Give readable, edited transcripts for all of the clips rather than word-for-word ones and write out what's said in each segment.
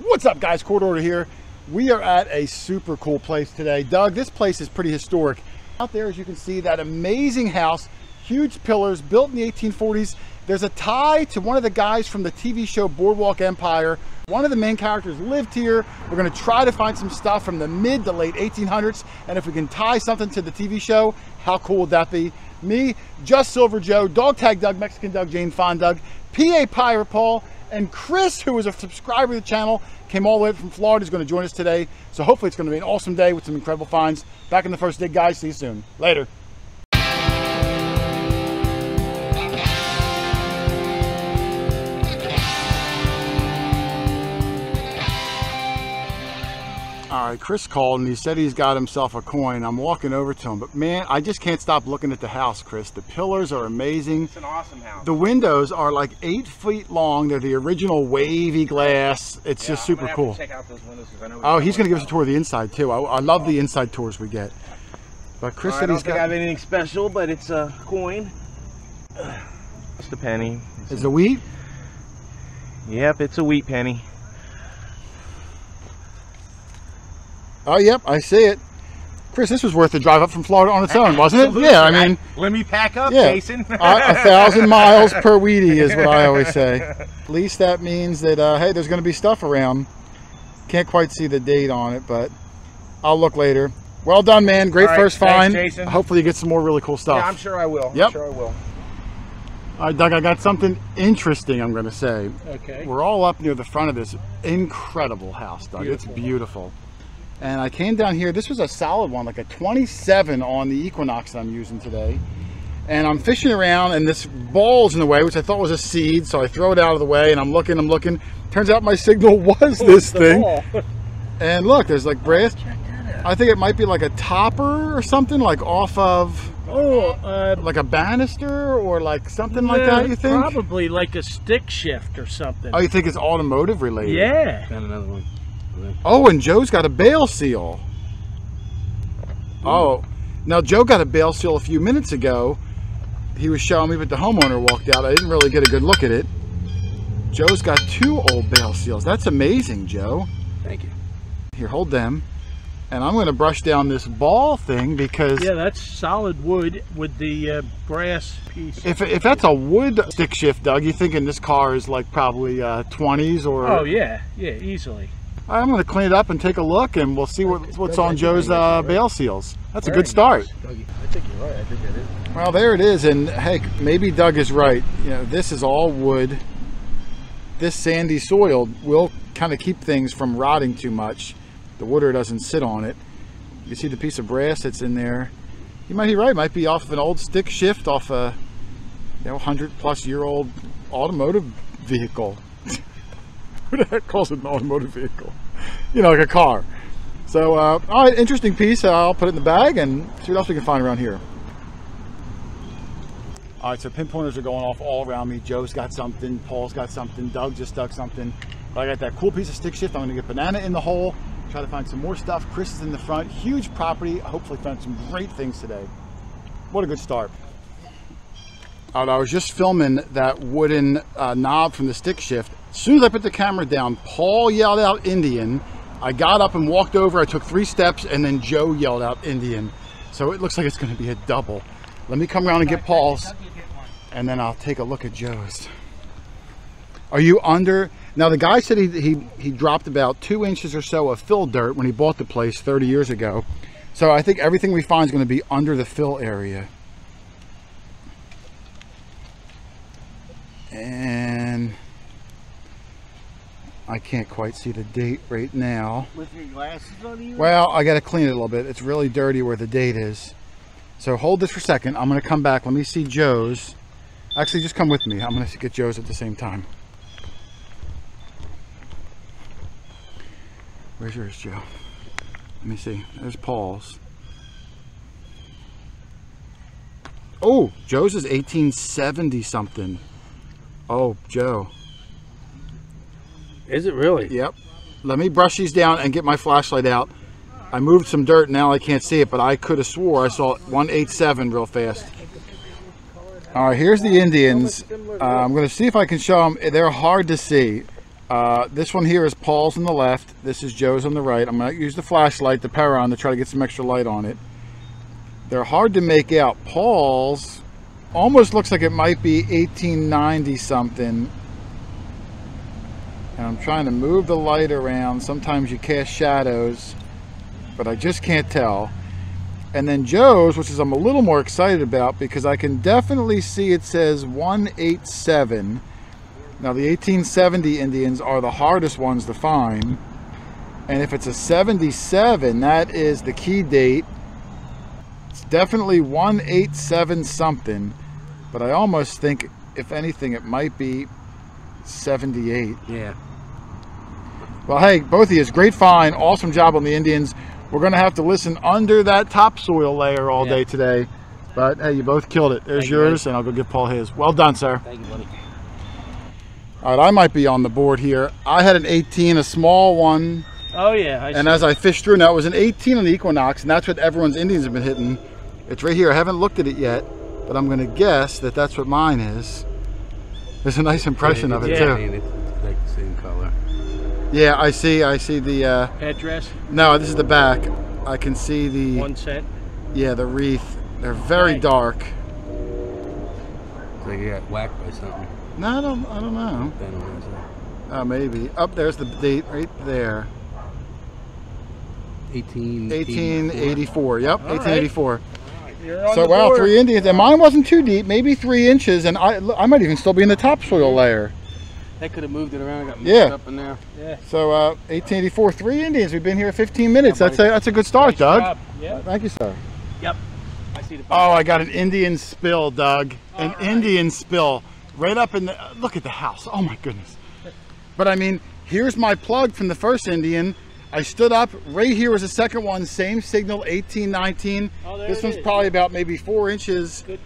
What's up, guys? Hoarder here. We are at a super cool place today. Doug, this place is pretty historic. Out there, as you can see, that amazing house, huge pillars, built in the 1840s. There's a tie to one of the guys from the TV show Boardwalk Empire. One of the main characters lived here. We're gonna try to find some stuff from the mid to late 1800s, and if we can tie something to the TV show, how cool would that be? Me, Just Silver Joe, Dog Tag Doug, Mexican Doug, Jane Fond Doug, PA Pirate Paul, and Chris, who is a subscriber to the channel, came all the way from Florida, is going to join us today. So hopefully it's going to be an awesome day with some incredible finds. Back in the first dig, guys. See you soon. Later. All right, Chris called and he said he's got himself a coin. I'm walking over to him, but man, I just can't stop looking at the house, Chris. The pillars are amazing. It's an awesome house. The windows are like 8 feet long. They're the original wavy glass. It's just super cool. Check out those windows, I know he's going to give us a tour of the inside too. I love the inside tours we get. But Chris said he's got... I don't think I have anything special, but it's a coin. Just a penny. Is it wheat? Yep, it's a wheat penny. Oh, yep, I see it. Chris, this was worth the drive up from Florida on its own, wasn't it? Yeah, I mean... Let me pack up, Jason. 1,000 miles per weedy is what I always say. At least that means that, hey, there's going to be stuff around. Can't quite see the date on it, but I'll look later. Well done, man. Great first find. Thanks, Jason. Hopefully you get some more really cool stuff. Yeah, I'm sure I will. Yep. I'm sure I will. All right, Doug, I got something interesting I'm going to say. Okay. We're all up near the front of this incredible house, Doug. Beautiful. It's beautiful. And I came down here, this was a solid one, like a 27 on the Equinox that I'm using today. And I'm fishing around and this ball's in the way, which I thought was a seed, so I throw it out of the way and I'm looking. Turns out my signal was this thing. And look, there's like brass. Check that out. I think it might be like a topper or something, like off of, like a banister or like something like that, you think? Probably like a stick shift or something. Oh, you think it's automotive related? Yeah. Got another one. Oh, and Joe's got a bail seal. Oh, now Joe got a bail seal a few minutes ago. He was showing me, but the homeowner walked out. I didn't really get a good look at it. Joe's got 2 old bail seals. That's amazing, Joe. Thank you. Here, hold them. And I'm going to brush down this ball thing because... Yeah, that's solid wood with the brass piece. If that's a wood stick shift, Doug, you thinking this car is like probably 20s or... Oh, yeah. Yeah, easily. I'm going to clean it up and take a look, and we'll see what's on Joe's bail seals. That's a good start. I think you're right. I think that is. Well, there it is, and heck, maybe Doug is right. You know, this is all wood. This sandy soil will kind of keep things from rotting too much. The water doesn't sit on it. You see the piece of brass that's in there. You might be right. It might be off of an old stick shift off a 100-plus-year-old automotive vehicle. Who the heck calls it an automotive vehicle? You know, like a car. So, all right, interesting piece. I'll put it in the bag and see what else we can find around here. All right, so pinpointers are going off all around me. Joe's got something, Paul's got something, Doug just dug something. But I got that cool piece of stick shift. I'm gonna get Banana in the hole, try to find some more stuff. Chris is in the front, huge property. I hopefully found some great things today. What a good start. All right, I was just filming that wooden knob from the stick shift. As soon as I put the camera down, Paul yelled out Indian. I got up and walked over. I took 3 steps, and then Joe yelled out Indian. So it looks like it's going to be a double. Let me come around and get Paul's, and then I'll take a look at Joe's. Are you under? Now, the guy said he dropped about 2 inches or so of fill dirt when he bought the place 30 years ago. So I think everything we find is going to be under the fill area. And I can't quite see the date right now. With your glasses on you? Well, I got to clean it a little bit. It's really dirty where the date is. So hold this for a second. I'm going to come back. Let me see Joe's. Actually, just come with me. I'm going to get Joe's at the same time. Where's yours, Joe? Let me see. There's Paul's. Oh, Joe's is 1870 something. Oh, Joe. Is it really? Yep. Let me brush these down and get my flashlight out. I moved some dirt, now I can't see it, but I could have swore I saw 187 real fast. All right, here's the Indians. I'm going to see if I can show them. They're hard to see. This one here is Paul's on the left. This is Joe's on the right. I'm going to use the flashlight, the power on, to try to get some extra light on it. They're hard to make out. Paul's almost looks like it might be 1890 something. And I'm trying to move the light around. Sometimes you cast shadows, but I just can't tell. And then Joe's, which is I'm a little more excited about because I can definitely see it says 187. Now the 1870 Indians are the hardest ones to find. And if it's a 77, that is the key date. It's definitely 187 something, but I almost think, if anything, it might be 78. Yeah. Well, hey, both of you, great find. Awesome job on the Indians. We're going to have to listen under that topsoil layer all day today. But, hey, you both killed it. There's yours, and I'll go give Paul his. Well done, sir. Thank you, buddy. All right, I might be on the board here. I had an 18, a small one. Oh, yeah. And as I fished through, now it was an 18 on the Equinox, and that's what everyone's Indians have been hitting. It's right here. I haven't looked at it yet, but I'm going to guess that that's what mine is. There's a nice impression of it, too. It's like the same color. Yeah, I see the... Headdress? No, this is the back. I can see the... 1 cent? Yeah, the wreath. They're very dark. It's like you got whacked by something. No, I don't know. Oh, maybe. Up there's the date right there. 1884. Yep, 1884. So wow, board. 3 Indians, and mine wasn't too deep, maybe 3 inches, and I might even still be in the topsoil layer. They could have moved it around and got mixed up in there. Yeah. So 1884, 3 Indians. We've been here 15 minutes. That's a good start, Nice Doug. job. Yeah. Thank you, sir. Yep. I see the Oh, I got an Indian spill, Doug. An Indian spill right up in the. Look at the house. Oh my goodness. But I mean, here's my plug from the first Indian. I stood up. Right here was the second one. Same signal, 1819. Oh, there this it one's is. probably about maybe 4 inches. Good.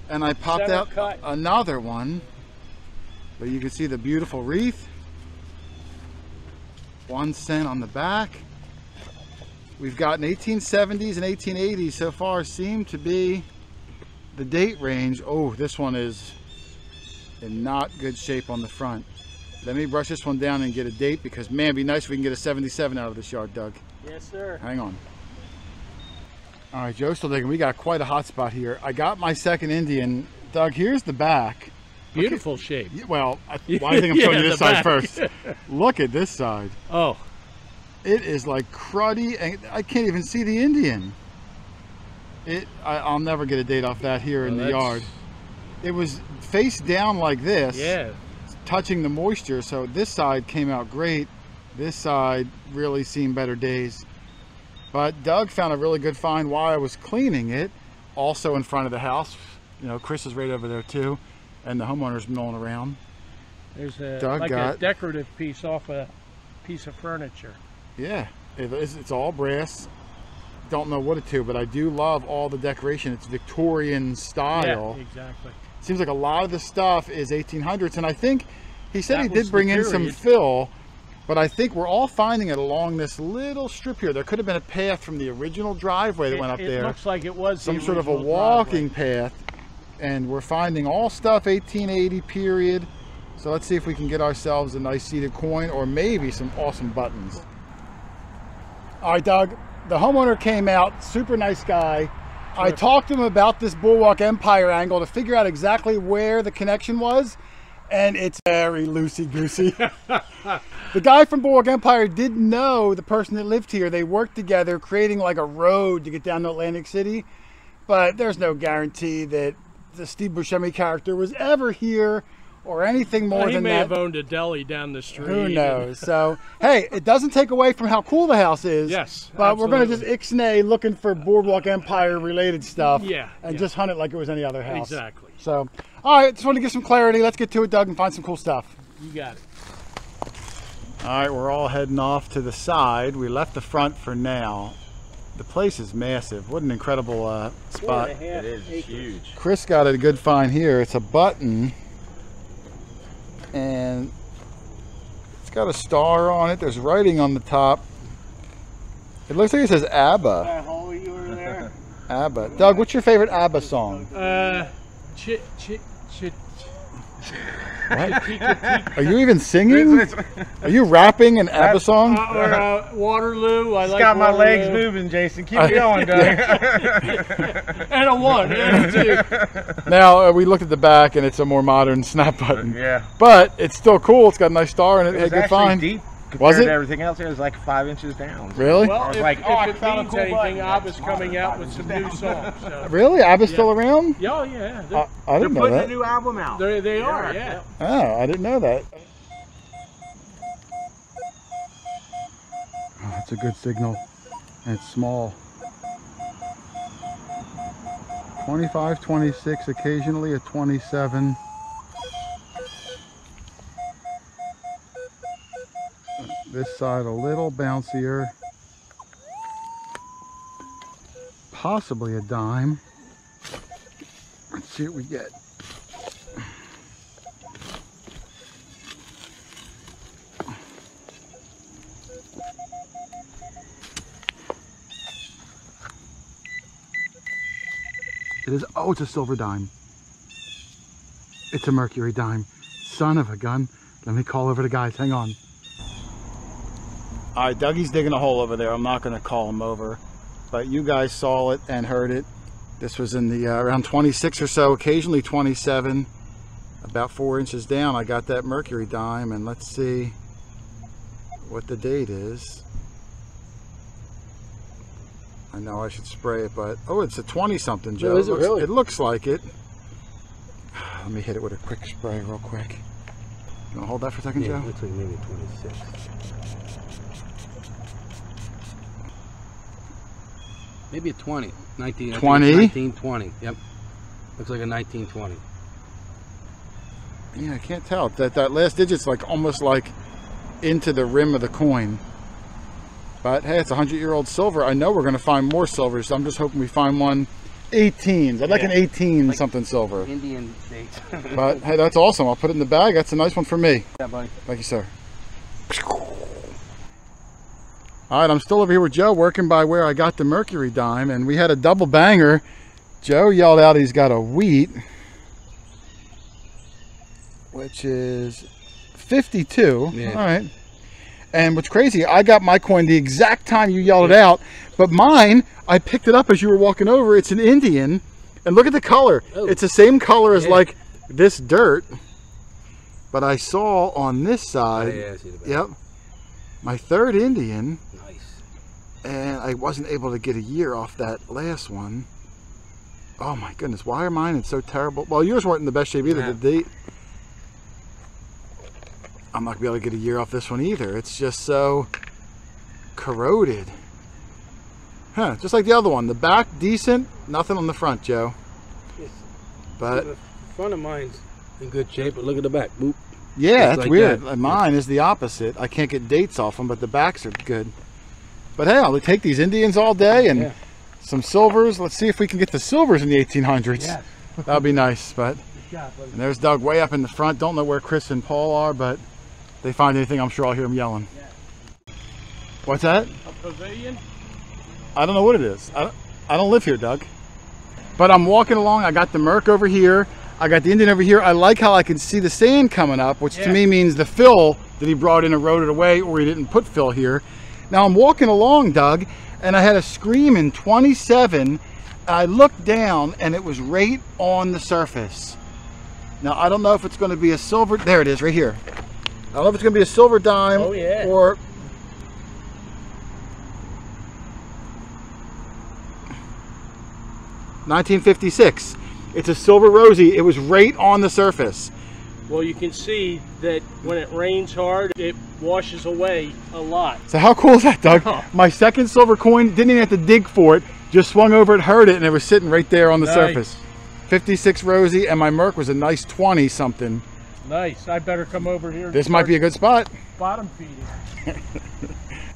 And I popped Center out cut. another one. But you can see the beautiful wreath. 1 cent on the back. We've gotten 1870s and 1880s so far seem to be the date range. Oh, this one is in not good shape on the front. Let me brush this one down and get a date because, man, it'd be nice if we can get a 77 out of this yard, Doug. Yes, sir. Hang on. All right, Joe's still digging. We got quite a hot spot here. I got my second Indian. Doug, here's the back. Beautiful shape. Well, why do you think I'm showing you the this side back. first? Look at this side. Oh. It is like cruddy, and I can't even see the Indian. I'll never get a date off that here in the yard. It was face down like this. Yeah. Touching the moisture, so this side came out great. This side really seen better days. But Doug found a really good find while I was cleaning it, also in front of the house. You know, Chris is right over there too, and the homeowner's milling around. There's Doug a decorative piece off a piece of furniture. Yeah, it's all brass. Don't know what it's to, but I do love all the decoration. It's Victorian style. Yeah, exactly. Seems like a lot of the stuff is 1800s, and I think he said he That was did bring the in some period. fill, but I think we're all finding it along this little strip here. There could have been a path from the original driveway that went up there. It looks like it was Some the sort of a original walking driveway. path, and we're finding all stuff 1880 period. So let's see if we can get ourselves a nice seated coin or maybe some awesome buttons. All right, Doug, the homeowner came out, super nice guy. I talked to him about this Boardwalk Empire angle to figure out exactly where the connection was, and it's very loosey-goosey. The guy from Boardwalk Empire did know the person that lived here. They worked together creating like a road to get down to Atlantic City, but there's no guarantee that the Steve Buscemi character was ever here or anything more He than may that. have owned a deli down the street. Who knows? So, hey, it doesn't take away from how cool the house is. Yes, But we're going to absolutely. just ixnay looking for Boardwalk Empire related stuff. Yeah, And yeah. just hunt it like it was any other house. Exactly. So, all right, just want to get some clarity. Let's get to it, Doug, and find some cool stuff. You got it. All right, we're all heading off to the side. We left the front for now. The place is massive. What an incredible spot. It is huge. Chris got a good find here. It's a button, and it's got a star on it. There's writing on the top. It looks like it says ABBA. That hole you were there? ABBA. Doug, what's your favorite ABBA song? What? Are you even singing? Are you rapping an ABBA song? Or Waterloo. I like got my Waterloo. legs moving, Jason. Keep going, Doug. And a 1, and a 2. Now, we looked at the back, and it's a more modern snap button. Yeah. But it's still cool. It's got a nice star in it. It Hey, was good actually find. deep compared Was it? to everything else. It was like 5 inches down. Really? Well, I was if, like, if oh, I it found a means cool anything, button. ABBA's coming out with some new songs. So. Really? ABBA's still around? Oh, yeah. I They're didn't know putting that. a new album out. They are, yeah. Oh, I didn't know that. Oh, that's a good signal. And it's small. 25, 26, occasionally a 27. This side a little bouncier. Possibly a dime. Let's see what we get. It is, oh, it's a silver dime. It's a mercury dime. Son of a gun. Let me call over the guys, hang on. All right, Dougie's digging a hole over there. I'm not gonna call him over, but you guys saw it and heard it. This was in the around 26 or so, occasionally 27. About 4 inches down, I got that mercury dime, and let's see what the date is. I know I should spray it, but oh, it's a 20-something, Joe. Oh, is it really? It looks like it. Let me hit it with a quick spray real quick. You want to hold that for a second, Joe? Looks like maybe 26. Maybe a 20. 20? 1920. Yep. Looks like a 1920. Yeah, I can't tell. That last digit's like almost like into the rim of the coin. But hey, it's 100-year-old silver. I know we're going to find more silver, so I'm just hoping we find one 18s. I'd like an 18 Like something silver. Indian dates. But hey, that's awesome. I'll put it in the bag. That's a nice one for me. Yeah, buddy. Thank you, sir. All right, I'm still over here with Joe, working by where I got the mercury dime, and we had a double banger. Joe yelled out he's got a wheat, which is 52. Yeah. All right. And what's crazy, I got my coin the exact time you yelled it out, but mine, I picked it up as you were walking over. It's an Indian, and look at the color. Oh. It's the same color as like this dirt, but I saw on this side, Yeah, I see the back. yep, my third Indian, Nice. and I wasn't able to get a year off that last one. Oh my goodness, why are mine in so terrible? Well, yours weren't in the best shape either. Yeah. The date, I'm not gonna be able to get a year off this one either. It's just so corroded. Huh, just like the other one. The back, decent, nothing on the front, Joe. But The front of mine's in good shape, but look at the back. Boop. yeah, Just that's like weird. that. Mine is the opposite. I can't get dates off them, but the backs are good. But hey, I'll take these Indians all day and Yeah. some silvers. Let's see if we can get the silvers in the 1800s. Yeah. That would be nice. But Good job, buddy. and there's Doug way up in the front. Don't know where Chris and Paul are, but if they find anything, I'm sure I'll hear them yelling. What's that? A pavilion? I don't know what it is. I don't live here, Doug. But I'm walking along. I got the Merc over here. I got the Indian over here. I like how I can see the sand coming up, which to me means the fill that he brought in and rode it away, or he didn't put fill here. Now I'm walking along, Doug, and I had a scream in 27. I looked down, and it was right on the surface. Now I don't know if it's going to be a silver. There it is, right here. I don't know if it's going to be a silver dime or. $1956. It's a silver rosy. It was right on the surface. Well, you can see that when it rains hard, it washes away a lot. So how cool is that, Doug? Oh. My second silver coin, didn't even have to dig for it. Just swung over it, heard it, and it was sitting right there on the Nice. surface. 56 rosy, and my Merc was a nice 20 something. Nice. I better come over here. This might be a good spot. Bottom feeding.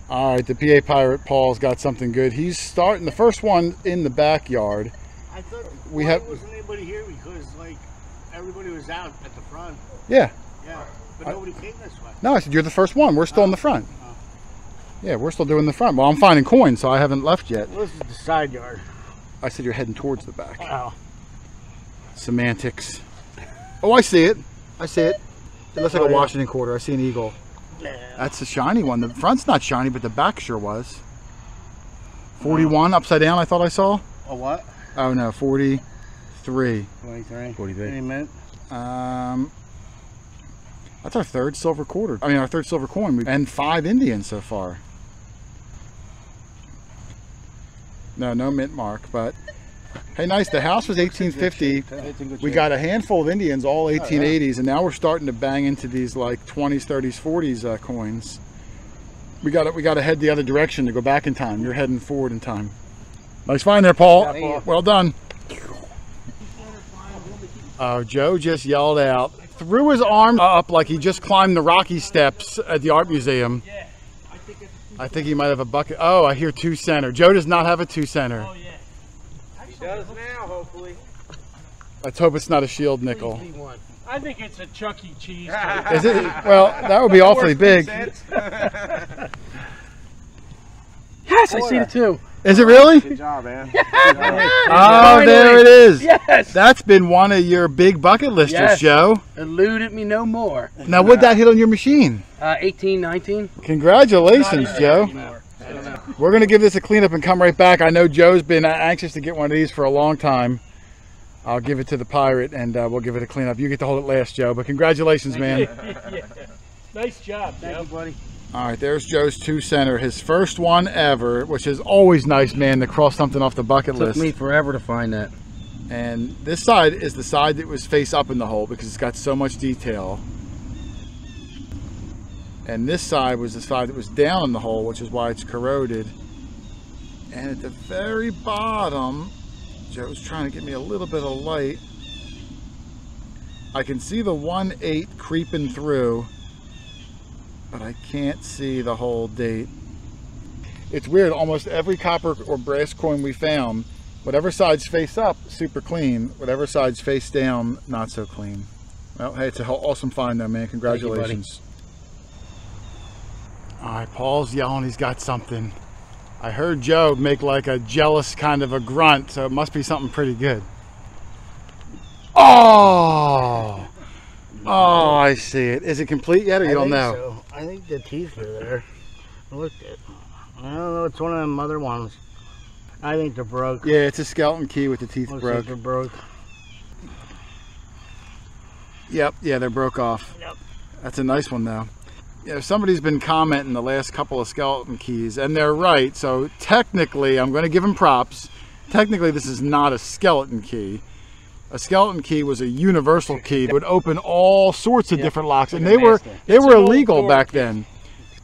All right, the PA Pirate Paul's got something good. He's starting the first one in the backyard. I thought We why have- wasn't anybody here because like everybody was out at the front. Yeah. Yeah, but nobody came this way. No, I said you're the first one. We're still in the front. Yeah, we're still doing the front. Well, I'm finding coins, so I haven't left yet. Well, this is the side yard. I said you're heading towards the back. Oh, Semantics. Oh, I see it. I see it. It looks like a Washington quarter. I see an eagle. That's a shiny one. The front's not shiny, but the back sure was. 41 upside down, I thought I saw. A what? Oh no, 43. 23. 43. Any minute? That's our third silver quarter. I mean, our third silver coin. And 5 Indians so far. No mint mark, but hey, nice. The house was 1850. We got a handful of Indians, all 1880s, and now we're starting to bang into these like 20s, 30s, 40s coins. We got to head the other direction to go back in time. You're heading forward in time. Nice find there, Paul. Well done. Oh, Joe just yelled out, threw his arm up like he just climbed the Rocky Steps at the Art Museum. I think he might have a bucket. Oh, I hear 2 center. Joe does not have a 2 center. Oh, yeah. He does now, hopefully. Let's hope it's not a shield nickel. I think it's a Chuck E. Cheese. Is it? Well, that would be awfully big. Yes, I see it too. Is it really? Good job, man. Oh, there it is. Yes. That's been one of your big bucket listers, Yes. Joe. Eluded me no more. Now, what'd that hit on your machine? 18, 19. Congratulations, Joe. I don't know. We're going to give this a cleanup and come right back. I know Joe's been anxious to get one of these for a long time. I'll give it to the pirate and we'll give it a cleanup. You get to hold it last, Joe, but congratulations, man. Yeah. Nice job, Joe. Thank you, buddy. All right, there's Joe's 2 center, his first one ever, which is always nice, man, to cross something off the bucket Took list. me forever to find that. And this side is the side that was face up in the hole because it's got so much detail. And this side was the side that was down in the hole, which is why it's corroded. And at the very bottom, Joe's trying to get me a little bit of light. I can see the 1/8 creeping through, but I can't see the whole date. It's weird, almost every copper or brass coin we found, whatever side's face up, super clean. Whatever side's face down, not so clean. Well, hey, it's an awesome find though, man. Congratulations. All right, Paul's yelling he's got something. I heard Joe make like a jealous kind of a grunt, so it must be something pretty good. Oh! Oh, I see it. Is it complete yet, or you don't know? So. I think the teeth are there. Look at. I don't know. It's one of them other ones. I think they're broke. Yeah, it's a skeleton key with the teeth Looks broke. like they're broke. Yep, yeah, they're broke off. Yep. That's a nice one, though. Yeah, somebody's been commenting the last couple of skeleton keys, and they're right. So technically, I'm going to give them props. Technically, this is not a skeleton key. A skeleton key was a universal key that would open all sorts of different locks, and they were illegal back then.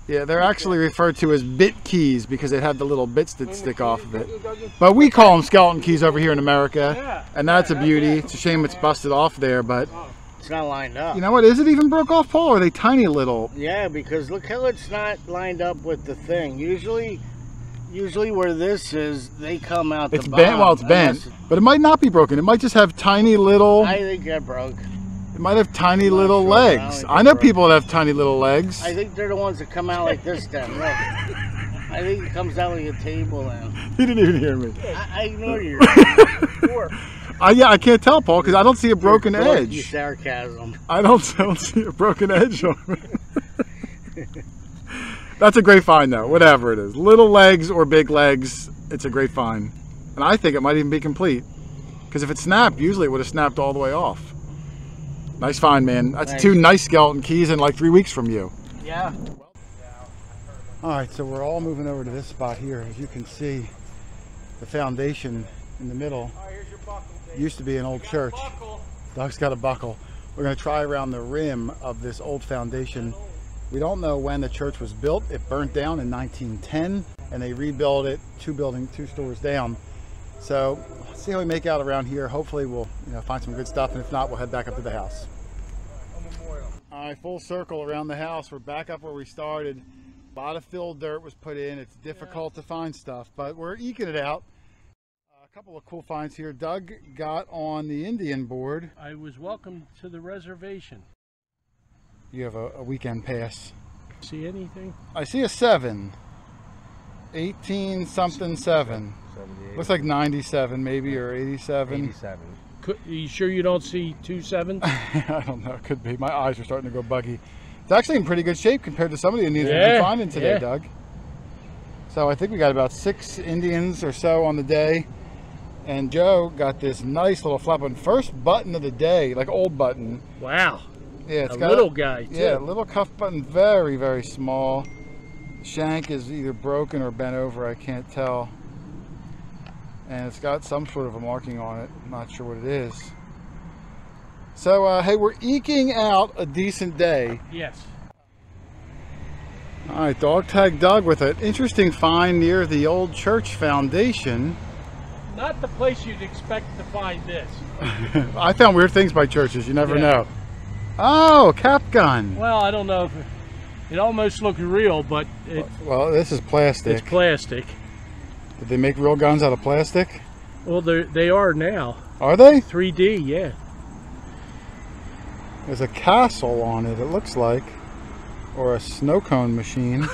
Yeah, they're actually referred to as bit keys because they have the little bits that stick off of it. But we call them skeleton keys over here in America, and that's a beauty. It's a shame it's busted off there, but It's not lined up. you know what? Is it even broke off, Paul? Or are they tiny little? Yeah, because look how it's not lined up with the thing. Usually where this is, they come out It's the bottom. bent. Well, it's bent, but it might not be broken. It might just have tiny little. I think they're broke. It might have tiny little sure, but I don't legs. think I know they're people that have tiny little legs. I think they're the ones that come out like this then. Look. I think it comes out like a table then. He didn't even hear me. I ignored you. Yeah, I can't tell, Paul, because I don't see a broken You edge. sarcasm. I don't see a broken edge on it. That's a great find, though. Whatever it is, little legs or big legs, it's a great find. And I think it might even be complete, because if it snapped, usually it would have snapped all the way off. Nice find, man. That's Thanks. 2 nice skeleton keys in like 3 weeks from you. Yeah. All right, so we're all moving over to this spot here. As you can see, the foundation in the middle used to be an old church. Doug's got a buckle. We're going to try around the rim of this old foundation. We don't know when the church was built. It burnt down in 1910, and they rebuilt it 2 stores down. So let's see how we make out around here. Hopefully we'll find some good stuff, and if not, we'll head back up to the house. All right, full circle around the house. We're back up where we started. A lot of filled dirt was put in. It's difficult to find stuff, but we're eking it out. A couple of cool finds here. Doug got on the Indian board. I was welcome to the reservation. You have a weekend pass. See anything? I see a 7. 18 something 7. 78. Looks like 97 maybe, or 87. 87. You sure you don't see 2 sevens? I don't know. It could be. My eyes are starting to go buggy. It's actually in pretty good shape compared to some of the Indians we've been finding today, Doug. So I think we got about 6 Indians or so on the day. And Joe got this nice little flap on. First button of the day, like old button. Wow. Yeah, it's got a little guy, too. Yeah, little cuff button, very, very small. Shank is either broken or bent over, I can't tell. And it's got some sort of a marking on it. I'm not sure what it is. So, hey, we're eking out a decent day. Yes. All right, Dog Tag Doug with an interesting find near the old church foundation. Not the place you'd expect to find this. I found weird things by churches, you never know. Oh, cap gun. Well, I don't know if it almost looks real, but well, this is plastic. It's plastic. Did they make real guns out of plastic? Well, they are now. Are they? 3D, yeah. There's a castle on it, it looks like. Or a snow cone machine.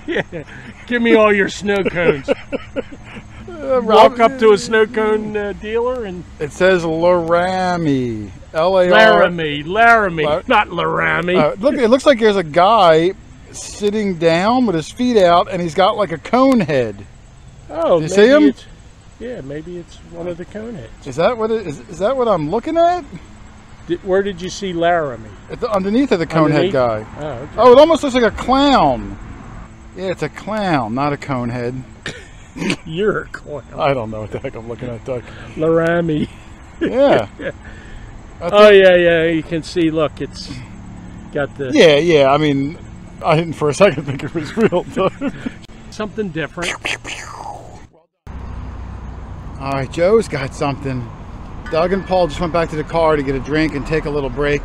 Yeah. Give me all your snow cones. Walk up to a snow cone dealer and... It says Laramie. Laramie. Not Laramie. Look, it looks like there's a guy sitting down with his feet out and he's got like a cone head. Oh, you see him? Yeah, maybe it's one of the cone heads. Is that what is that what I'm looking at? Where did you see Laramie? Underneath of the cone head guy. Oh, okay. Oh, it almost looks like a clown. Yeah, it's a clown, not a cone head. You're a clown. I don't know what the heck I'm looking at, Doug. Laramie. Yeah. Oh, yeah. You can see, look, it's got the... Yeah. I mean, I didn't for a second think it was real. Something different. All right, Joe's got something. Doug and Paul just went back to the car to get a drink and take a little break.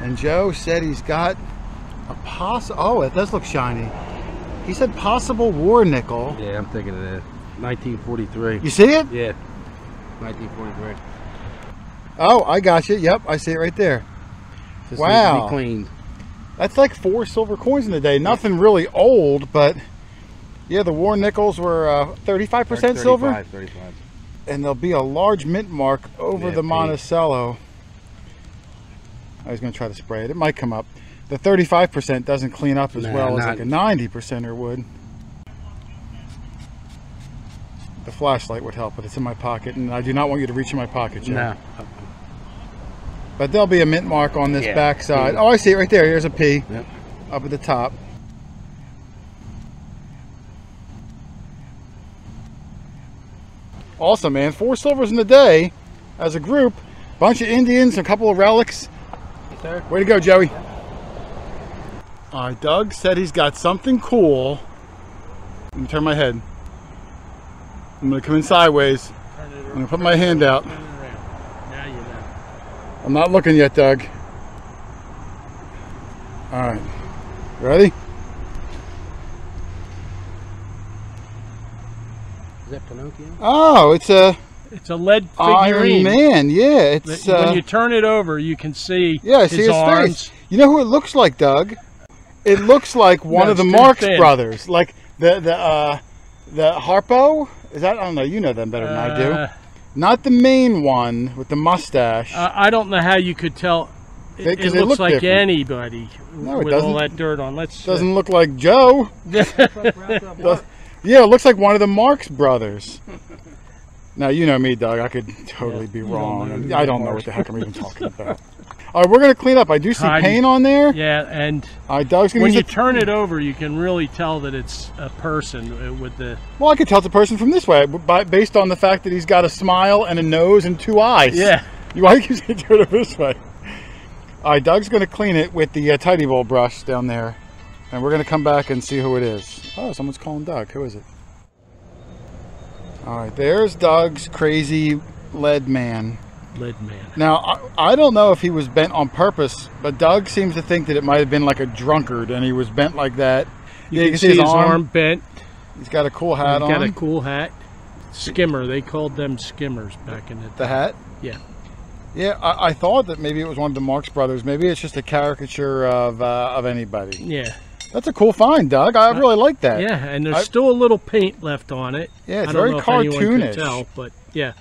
And Joe said he's got a oh, it does look shiny. He said possible war nickel. Yeah, I'm thinking of that. 1943. You see it? Yeah. 1943. Oh, I got you. Yep, I see it right there. Just wow. Needs to be cleaned. That's like 4 silver coins in the day. Nothing really old, but yeah, the war nickels were 35% silver. 35. And there'll be a large mint mark over the Monticello. I was going to try to spray it. It might come up. The 35% doesn't clean up as well as like a 90%er would. The flashlight would help, but it's in my pocket, and I do not want you to reach in my pocket, Joe. No. But there'll be a mint mark on this back side. Oh, I see it right there. Here's a P up at the top. Awesome, man. 4 silvers in the day as a group. Bunch of Indians, a couple of relics. Way to go, Joey. All right, Doug said he's got something cool. Let me turn my head. I'm going to come in sideways. I'm going to put my hand out. Now you know. I'm not looking yet, Doug. All right. You ready? Is that Pinocchio? Oh, it's a lead Iron figurine. Man. Yeah, it's when you turn it over, you can see I see his arms. face. You know who it looks like, Doug? It looks like one of the Marx brothers, like the Harpo. Is that? I don't know. You know them better than I do. Not the main one with the mustache. I don't know how you could tell. It looks like different. Anybody with all that dirt on. Doesn't look like Joe. Yeah, it looks like one of the Marx brothers. Now, you know me, Doug. I could totally be wrong. I don't know what the heck I'm even talking about. All right, we're going to clean up. I do see paint on there. Yeah, and Doug's gonna when you turn it over, you can really tell that it's a person with the... Well, I could tell it's a person from this way, based on the fact that he's got a smile and a nose and 2 eyes. Yeah. Why do you say turn it this way? All right, Doug's going to clean it with the Tidy Bowl brush down there. And we're going to come back and see who it is. Oh, someone's calling Doug. Who is it? All right, there's Doug's crazy lead man. Lead man. Now, I don't know if he was bent on purpose, but Doug seems to think that it might have been like a drunkard, and he was bent like that. You can see his arm bent. He's got a cool hat on. He's got a cool hat. Skimmer. They called them skimmers back in the day. The hat? Yeah. Yeah, I thought that maybe it was one of the Marx brothers. Maybe it's just a caricature of anybody. Yeah. That's a cool find, Doug. I really like that. Yeah, and there's still a little paint left on it. Yeah, it's I don't very know if anyone can cartoonish. tell, but yeah.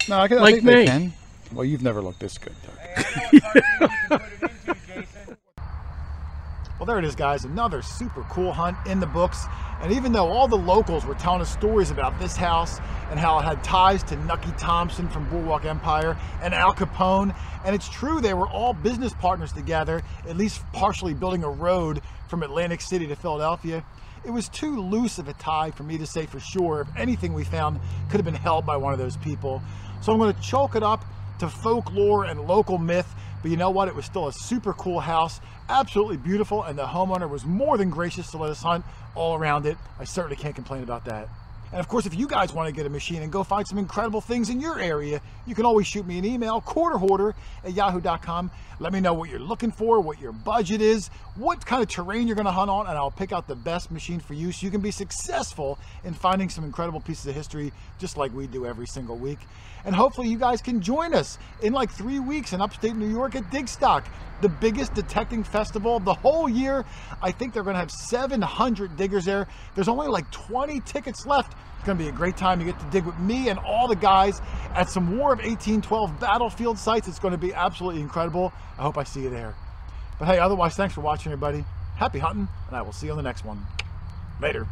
No, I Like think me. they can. Well, you've never looked this good, Doug. Well, there it is, guys. Another super cool hunt in the books. And even though all the locals were telling us stories about this house and how it had ties to Nucky Thompson from Boardwalk Empire and Al Capone, and it's true they were all business partners together, at least partially building a road from Atlantic City to Philadelphia, it was too loose of a tie for me to say for sure if anything we found could have been held by one of those people. So I'm going to chalk it up to folklore and local myth. But you know what? It was still a super cool house, absolutely beautiful, and the homeowner was more than gracious to let us hunt all around it. I certainly can't complain about that. And of course, if you guys want to get a machine and go find some incredible things in your area, you can always shoot me an email, quarterhoarder@yahoo.com. Let me know what you're looking for, what your budget is, what kind of terrain you're going to hunt on, and I'll pick out the best machine for you so you can be successful in finding some incredible pieces of history just like we do every single week. And hopefully you guys can join us in like 3 weeks in upstate New York at Digstock, the biggest detecting festival of the whole year. I think they're going to have 700 diggers there. There's only like 20 tickets left. It's going to be a great time. You get to dig with me and all the guys at some War of 1812 battlefield sites. It's going to be absolutely incredible. I hope I see you there. But hey, otherwise, thanks for watching, everybody. Happy hunting, and I will see you on the next one. Later.